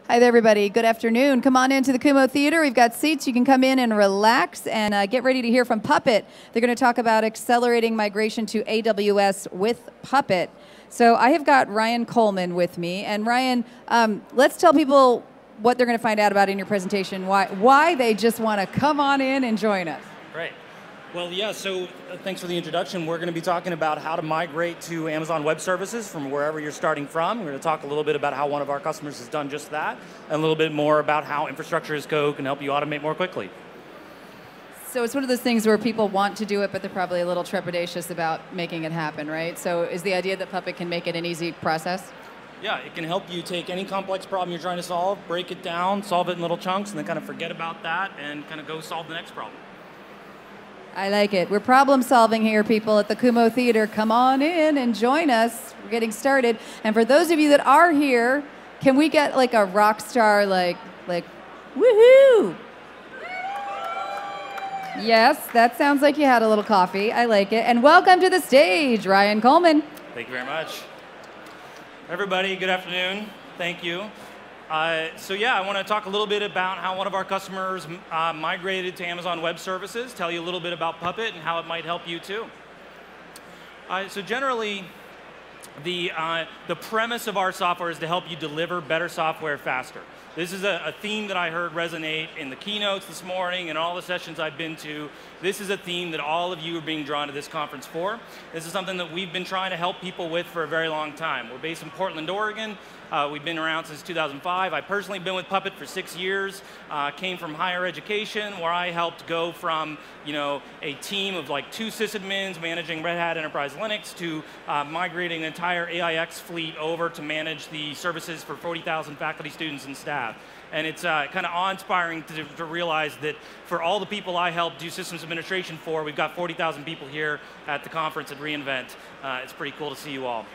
Hi there, everybody. Good afternoon. Come on into the Kumo Theater. We've got seats. You can come in and relax and get ready to hear from Puppet. They're going to talk about accelerating migration to AWS with Puppet. So I have got Ryan Coleman with me. And Ryan, let's tell people what they're going to find out about in your presentation, why they just want to come on in and join us. Great. Well, yeah, so thanks for the introduction. We're going to be talking about how to migrate to Amazon Web Services from wherever you're starting from. We're going to talk a little bit about how one of our customers has done just that, and a little bit more about how infrastructure as code can help you automate more quickly. So it's one of those things where people want to do it, but they're probably a little trepidatious about making it happen, right? So is the idea that Puppet can make it an easy process? Yeah, it can help you take any complex problem you're trying to solve, break it down, solve it in little chunks, and then kind of forget about that and kind of go solve the next problem. I like it. We're problem solving here, people, at the Kumo Theater. Come on in and join us. We're getting started. And for those of you that are here, can we get like a rock star, like woohoo? Yes, that sounds like you had a little coffee. I like it. And welcome to the stage, Ryan Coleman. Thank you very much. Everybody, good afternoon. Thank you. So yeah, I want to talk a little bit about how one of our customers migrated to Amazon Web Services, tell you a little bit about Puppet and how it might help you too. So generally, the premise of our software is to help you deliver better software faster. This is a theme that I heard resonate in the keynotes this morning and all the sessions I've been to. This is a theme that all of you are being drawn to this conference for. This is something that we've been trying to help people with for a very long time. We're based in Portland, Oregon. We've been around since 2005. I've personally been with Puppet for 6 years. Came from higher education, where I helped go from a team of like 2 sysadmins managing Red Hat Enterprise Linux to migrating an entire AIX fleet over to manage the services for 40,000 faculty, students, and staff. And it's kind of awe-inspiring to realize that for all the people I helped do systems administration for, we've got 40,000 people here at the conference at reInvent. It's pretty cool to see you all.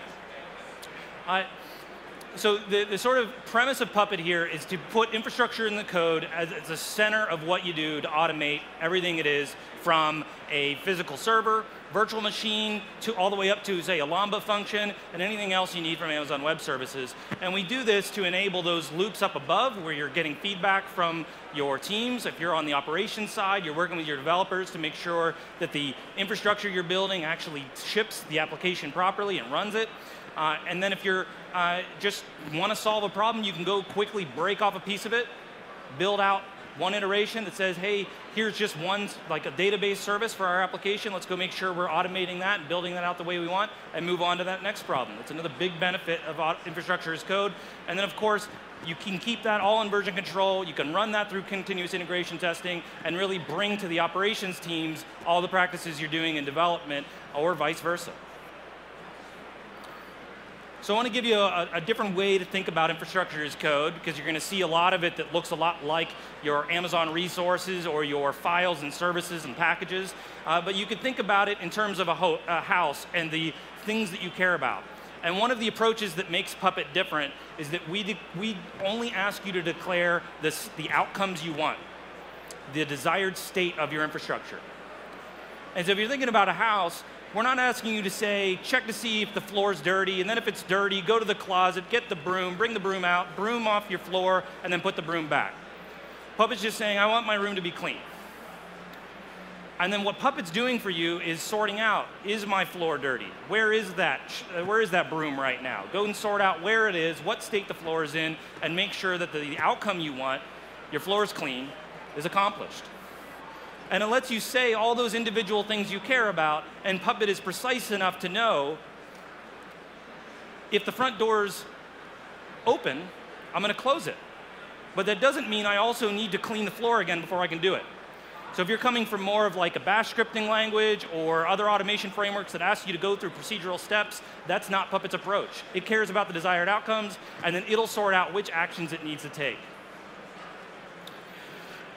So the sort of premise of Puppet here is to put infrastructure in the code as the center of what you do to automate everything it is, from a physical server, virtual machine, to all the way up to, say, a Lambda function, and anything else you need from Amazon Web Services. And we do this to enable those loops up above where you're getting feedback from your teams. If you're on the operations side, you're working with your developers to make sure that the infrastructure you're building actually ships the application properly and runs it. And then if you're just want to solve a problem, you can go quickly break off a piece of it, build out one iteration that says, hey, here's just one, like a database service for our application. Let's go make sure we're automating that and building that out the way we want, and move on to that next problem. It's another big benefit of infrastructure as code. And then, of course, you can keep that all in version control. You can run that through continuous integration testing and really bring to the operations teams all the practices you're doing in development, or vice versa. So I want to give you a different way to think about infrastructure as code, because you're going to see a lot of it that looks a lot like your Amazon resources or your files and services and packages. But you could think about it in terms of a house and the things that you care about. And one of the approaches that makes Puppet different is that we only ask you to declare the outcomes you want, the desired state of your infrastructure. And so if you're thinking about a house, we're not asking you to say, check to see if the floor's dirty, and then if it's dirty, go to the closet, get the broom, bring the broom out, broom off your floor, and then put the broom back. Puppet's just saying, I want my room to be clean. And then what Puppet's doing for you is sorting out, is my floor dirty? Where is that broom right now? Go and sort out where it is, what state the floor is in, and make sure that the outcome you want, your floor is clean, is accomplished. And it lets you say all those individual things you care about, and Puppet is precise enough to know if the front door's open, I'm going to close it. But that doesn't mean I also need to clean the floor again before I can do it. So if you're coming from more of like a bash scripting language or other automation frameworks that ask you to go through procedural steps, that's not Puppet's approach. It cares about the desired outcomes, and then it'll sort out which actions it needs to take.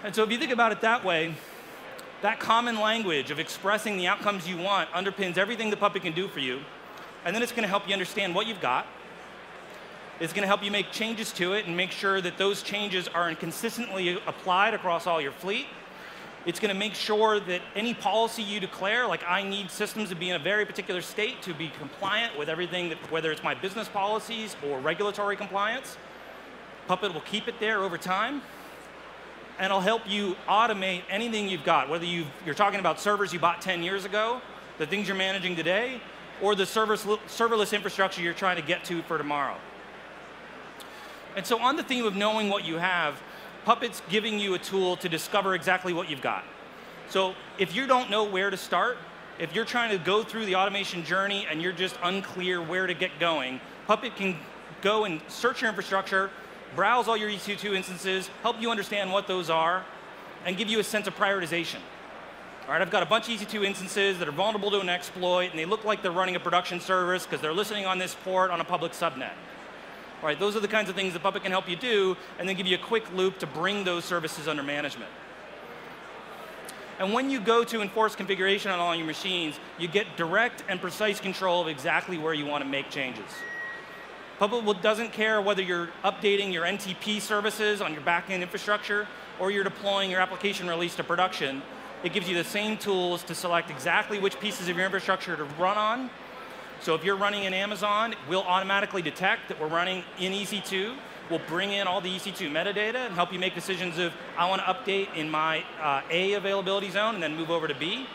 And so if you think about it that way, that common language of expressing the outcomes you want underpins everything that Puppet can do for you. And then it's going to help you understand what you've got. It's going to help you make changes to it and make sure that those changes are consistently applied across all your fleet. It's going to make sure that any policy you declare, like I need systems to be in a very particular state to be compliant with everything, whether it's my business policies or regulatory compliance, Puppet will keep it there over time, and it'll help you automate anything you've got, whether you're talking about servers you bought 10 years ago, the things you're managing today, or the serverless infrastructure you're trying to get to for tomorrow. And so on the theme of knowing what you have, Puppet's giving you a tool to discover exactly what you've got. So if you don't know where to start, if you're trying to go through the automation journey and you're just unclear where to get going, Puppet can go and search your infrastructure, browse all your EC2 instances, help you understand what those are, and give you a sense of prioritization. All right, I've got a bunch of EC2 instances that are vulnerable to an exploit, and they look like they're running a production service because they're listening on this port on a public subnet. All right, those are the kinds of things that Puppet can help you do, and then give you a quick loop to bring those services under management. And when you go to enforce configuration on all your machines, you get direct and precise control of exactly where you want to make changes. Puppet doesn't care whether you're updating your NTP services on your backend infrastructure or you're deploying your application release to production. It gives you the same tools to select exactly which pieces of your infrastructure to run on. So if you're running in Amazon, we'll automatically detect that we're running in EC2. We'll bring in all the EC2 metadata and help you make decisions of, I want to update in my A availability zone and then move over to B.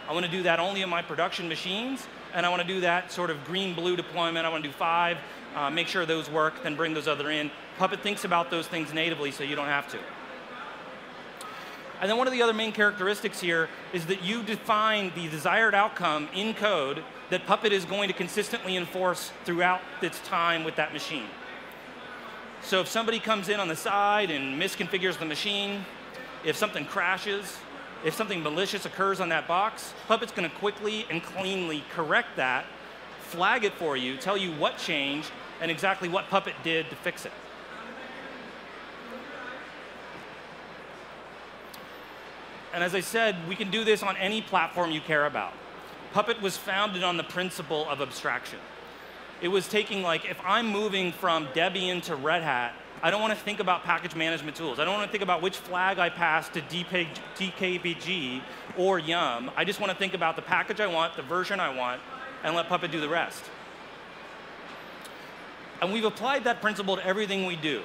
I want to do that only in my production machines. And I want to do that sort of green-blue deployment. I want to do 5, make sure those work, then bring those other in. Puppet thinks about those things natively so you don't have to. And then one of the other main characteristics here is that you define the desired outcome in code that Puppet is going to consistently enforce throughout its time with that machine. So if somebody comes in on the side and misconfigures the machine, if something crashes, if something malicious occurs on that box, Puppet's going to quickly and cleanly correct that, flag it for you, tell you what changed, and exactly what Puppet did to fix it. And as I said, we can do this on any platform you care about. Puppet was founded on the principle of abstraction. It was taking, like, if I'm moving from Debian to Red Hat, I don't want to think about package management tools. I don't want to think about which flag I pass to DKBG or Yum. I just want to think about the package I want, the version I want, and let Puppet do the rest. And we've applied that principle to everything we do.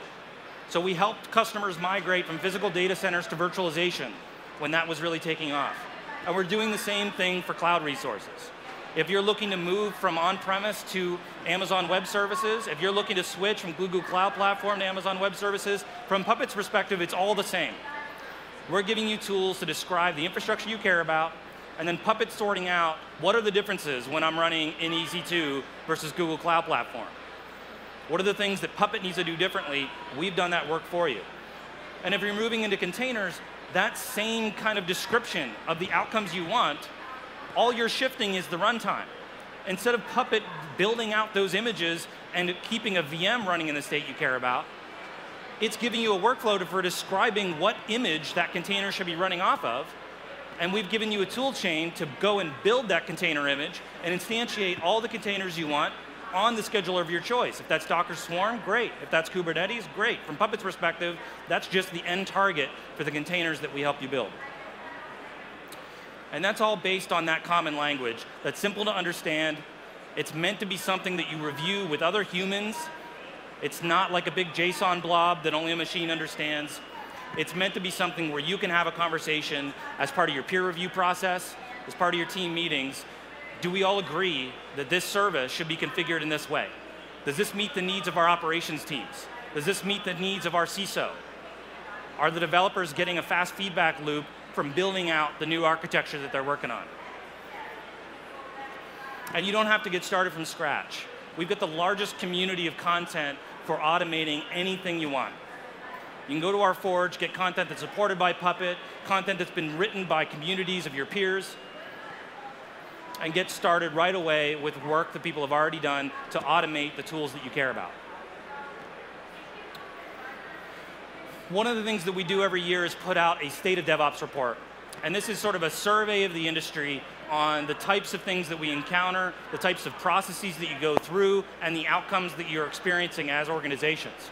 So we helped customers migrate from physical data centers to virtualization when that was really taking off. And we're doing the same thing for cloud resources. If you're looking to move from on-premise to Amazon Web Services, if you're looking to switch from Google Cloud Platform to Amazon Web Services, from Puppet's perspective, it's all the same. We're giving you tools to describe the infrastructure you care about, and then Puppet sorting out what are the differences when I'm running in EC2 versus Google Cloud Platform. What are the things that Puppet needs to do differently? We've done that work for you. And if you're moving into containers, that same kind of description of the outcomes you want, all you're shifting is the runtime. Instead of Puppet building out those images and keeping a VM running in the state you care about, it's giving you a workflow for describing what image that container should be running off of. And we've given you a tool chain to go and build that container image and instantiate all the containers you want on the scheduler of your choice. If that's Docker Swarm, great. If that's Kubernetes, great. From Puppet's perspective, that's just the end target for the containers that we help you build. And that's all based on that common language that's simple to understand. It's meant to be something that you review with other humans. It's not like a big JSON blob that only a machine understands. It's meant to be something where you can have a conversation as part of your peer review process, as part of your team meetings. Do we all agree that this service should be configured in this way? Does this meet the needs of our operations teams? Does this meet the needs of our CISO? Are the developers getting a fast feedback loop from building out the new architecture that they're working on? And you don't have to get started from scratch. We've got the largest community of content for automating anything you want. You can go to our Forge, get content that's supported by Puppet, content that's been written by communities of your peers, and get started right away with work that people have already done to automate the tools that you care about. One of the things that we do every year is put out a State of DevOps report. And this is sort of a survey of the industry on the types of things that we encounter, the types of processes that you go through, and the outcomes that you're experiencing as organizations.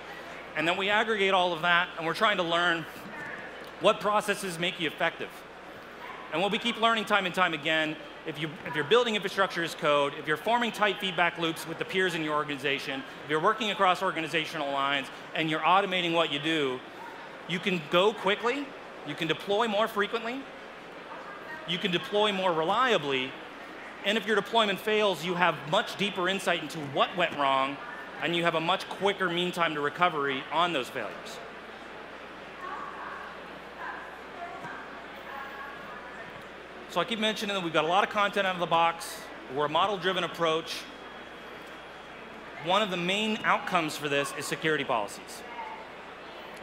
And then we aggregate all of that, and we're trying to learn what processes make you effective. And what we keep learning time and time again if you're building infrastructure as code, if you're forming tight feedback loops with the peers in your organization, if you're working across organizational lines, and you're automating what you do, you can go quickly, you can deploy more frequently, you can deploy more reliably, and if your deployment fails, you have much deeper insight into what went wrong, and you have a much quicker mean time to recovery on those failures. So I keep mentioning that we've got a lot of content out of the box. We're a model-driven approach. One of the main outcomes for this is security policies.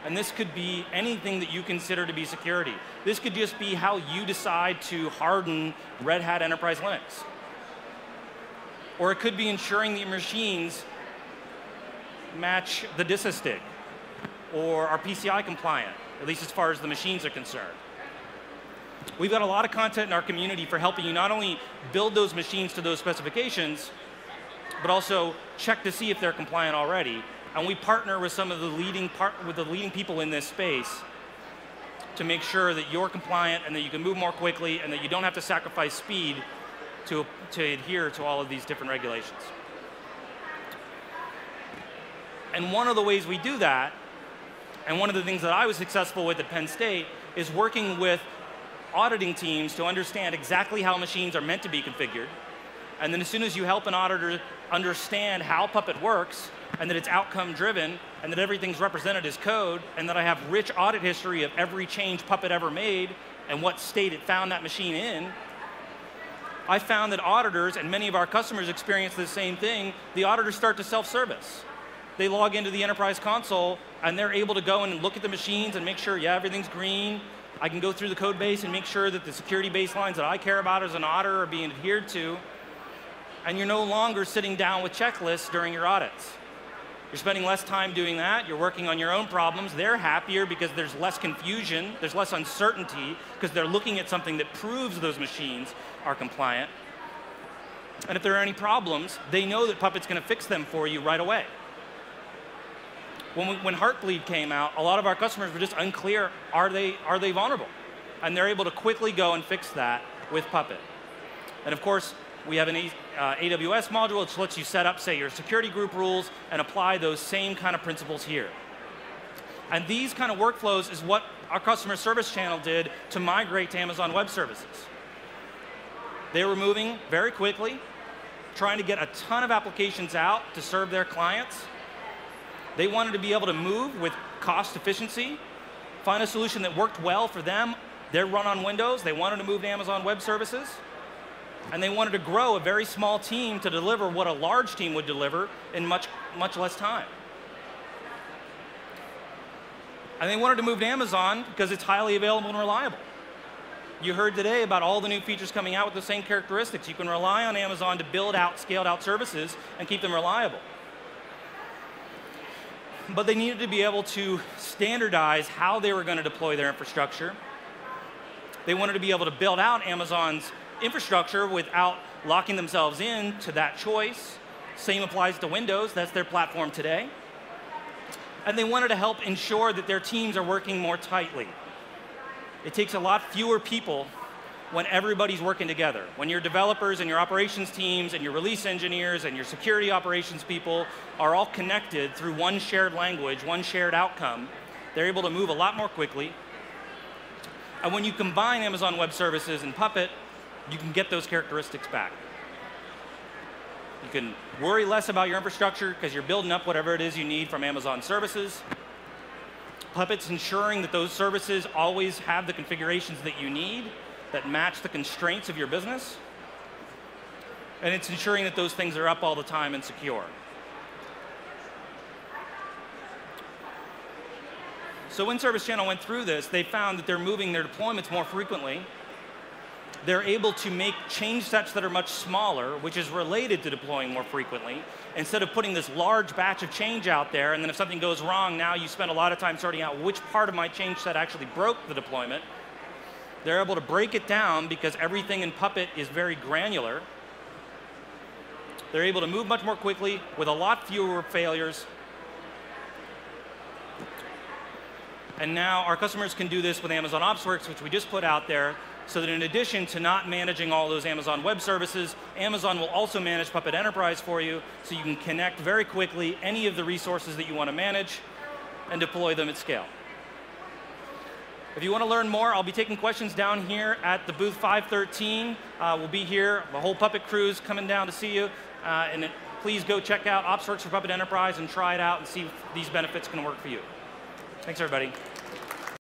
And this could be anything that you consider to be security. This could just be how you decide to harden Red Hat Enterprise Linux. Or it could be ensuring that your machines match the DISA or are PCI compliant, at least as far as the machines are concerned. We've got a lot of content in our community for helping you not only build those machines to those specifications, but also check to see if they're compliant already. And we partner with some of the leading people in this space to make sure that you're compliant and that you can move more quickly and that you don't have to sacrifice speed to adhere to all of these different regulations. And one of the ways we do that, and one of the things that I was successful with at Penn State, is working with auditing teams to understand exactly how machines are meant to be configured. And then as soon as you help an auditor understand how Puppet works, and that it's outcome driven, and that everything's represented as code, and that I have rich audit history of every change Puppet ever made and what state it found that machine in, I found that auditors, and many of our customers experience the same thing, the auditors start to self-service. They log into the enterprise console, and they're able to go in and look at the machines and make sure, yeah, everything's green. I can go through the code base and make sure that the security baselines that I care about as an auditor are being adhered to. And you're no longer sitting down with checklists during your audits. You're spending less time doing that. You're working on your own problems. They're happier because there's less confusion. There's less uncertainty because they're looking at something that proves those machines are compliant. And if there are any problems, they know that Puppet's going to fix them for you right away. When Heartbleed came out, a lot of our customers were just unclear, are they vulnerable? And they're able to quickly go and fix that with Puppet. And of course, we have an AWS module which lets you set up, say, your security group rules and apply those same kind of principles here. And these kind of workflows is what our customer service channel did to migrate to Amazon Web Services. They were moving very quickly, trying to get a ton of applications out to serve their clients. They wanted to be able to move with cost efficiency, find a solution that worked well for them. They're run on Windows. They wanted to move to Amazon Web Services. And they wanted to grow a very small team to deliver what a large team would deliver in much less time. And they wanted to move to Amazon because it's highly available and reliable. You heard today about all the new features coming out with the same characteristics. You can rely on Amazon to build out scaled out services and keep them reliable. But they needed to be able to standardize how they were going to deploy their infrastructure. They wanted to be able to build out Amazon's infrastructure without locking themselves in to that choice. Same applies to Windows. That's their platform today. And they wanted to help ensure that their teams are working more tightly. It takes a lot fewer people when everybody's working together. When your developers and your operations teams and your release engineers and your security operations people are all connected through one shared language, one shared outcome, they're able to move a lot more quickly. And when you combine Amazon Web Services and Puppet, you can get those characteristics back. You can worry less about your infrastructure because you're building up whatever it is you need from Amazon services. Puppet's ensuring that those services always have the configurations that you need that match the constraints of your business. And it's ensuring that those things are up all the time and secure. So when Service Channel went through this, they found that they're moving their deployments more frequently. They're able to make change sets that are much smaller, which is related to deploying more frequently. Instead of putting this large batch of change out there, and then if something goes wrong, now you spend a lot of time sorting out which part of my change set actually broke the deployment. They're able to break it down because everything in Puppet is very granular. They're able to move much more quickly with a lot fewer failures. And now our customers can do this with Amazon OpsWorks, which we just put out there, so that in addition to not managing all those Amazon Web Services, Amazon will also manage Puppet Enterprise for you, so you can connect very quickly any of the resources that you want to manage and deploy them at scale. If you want to learn more, I'll be taking questions down here at the booth 513. We'll be here, the whole Puppet crew's coming down to see you. Please go check out OpsWorks for Puppet Enterprise and try it out and see if these benefits can work for you. Thanks, everybody.